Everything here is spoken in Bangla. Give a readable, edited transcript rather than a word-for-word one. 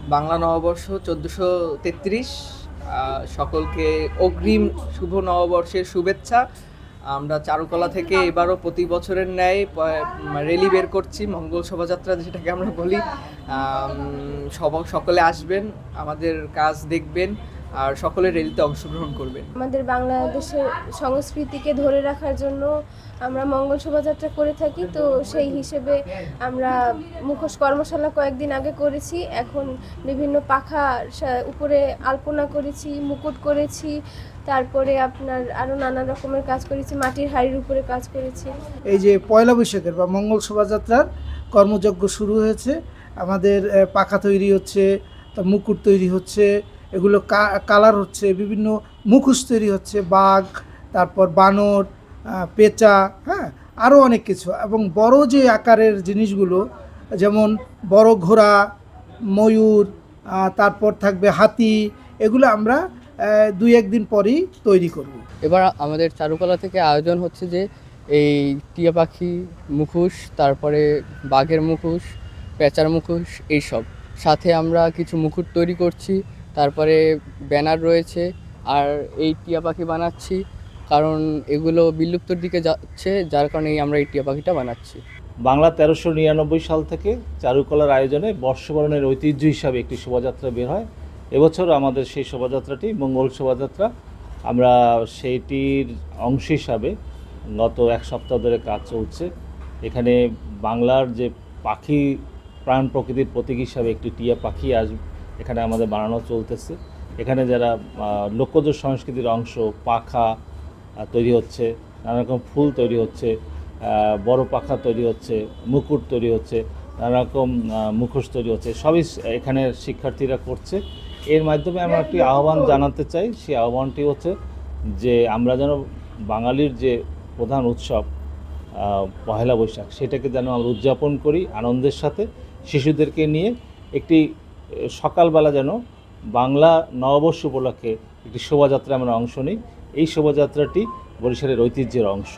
বাংলা নববর্ষ 1433। সকলকে অগ্রিম শুভ নববর্ষের শুভেচ্ছা। আমরা চারুকলা থেকে এবারও প্রতি বছরের ন্যায় র্যালি বের করছি, মঙ্গল শোভাযাত্রা যেটাকে আমরা বলি। সকলে আসবেন, আমাদের কাজ দেখবেন আর সকলে র্যালিতে অংশগ্রহণ করবেন। আমাদের বাংলাদেশের সংস্কৃতিকে ধরে রাখার জন্য আমরা মঙ্গল শোভাযাত্রা করে থাকি, তো সেই হিসেবে আমরা মুখোশ কর্মশালা কয়েকদিন আগে করেছি। এখন বিভিন্ন পাখার উপরে আলপনা করেছি, মুকুট করেছি, তারপরে আপনার আরও নানা রকমের কাজ করেছি, মাটির হাঁড়ির উপরে কাজ করেছি। এই যে পয়লা বৈশাখের বা মঙ্গল শোভাযাত্রার কর্মযজ্ঞ শুরু হয়েছে। আমাদের পাখা তৈরি হচ্ছে, মুকুট তৈরি হচ্ছে, এগুলো কালার হচ্ছে, বিভিন্ন মুখোশ তৈরি হচ্ছে, বাঘ, তারপর বানর, পেঁচা, হ্যাঁ, আরও অনেক কিছু। এবং বড় যে আকারের জিনিসগুলো, যেমন বড় ঘোড়া, ময়ূর, তারপর থাকবে হাতি, এগুলো আমরা 2-1 দিন পরেই তৈরি করব। এবার আমাদের চারুকলা থেকে আয়োজন হচ্ছে যে এই টিয়া পাখি মুখোশ, তারপরে বাঘের মুখোশ, পেঁচার মুখোশ, এইসব সাথে আমরা কিছু মুকুট তৈরি করছি, তারপরে ব্যানার রয়েছে। আর এই টিয়া পাখি বানাচ্ছি কারণ এগুলো বিলুপ্তর দিকে যাচ্ছে, যার কারণে আমরা এই টিয়া পাখিটা বানাচ্ছি। বাংলা 1399 সাল থেকে চারুকলার আয়োজনে বর্ষবরণের ঐতিহ্য হিসাবে একটি শোভাযাত্রা বের হয়। এবছর আমাদের সেই শোভাযাত্রাটি মঙ্গল শোভাযাত্রা। আমরা সেইটির অংশ হিসাবে গত 1 সপ্তাহ ধরে কাজ চলছে। এখানে বাংলার যে পাখি, প্রাণ প্রকৃতির প্রতীক হিসাবে একটি টিয়া পাখি এখানে আমাদের বানানো চলতেছে। এখানে যারা লোকজ সংস্কৃতির অংশ, পাখা তৈরি হচ্ছে, নানা রকম ফুল তৈরি হচ্ছে, বড় পাখা তৈরি হচ্ছে, মুকুট তৈরি হচ্ছে, নানা রকম মুখোশ তৈরি হচ্ছে, সবই এখানের শিক্ষার্থীরা করছে। এর মাধ্যমে আমরা একটি আহ্বান জানাতে চাই। সেই আহ্বানটি হচ্ছে যে আমরা যেন বাঙালির যে প্রধান উৎসব পহেলা বৈশাখ, সেটাকে যেন আমরা উদযাপন করি আনন্দের সাথে। শিশুদেরকে নিয়ে একটি সকালবেলা যেন বাংলা নববর্ষ উপলক্ষে একটি শোভাযাত্রায় আমরা অংশ নিই। এই শোভাযাত্রাটি বরিশালের ঐতিহ্যের অংশ।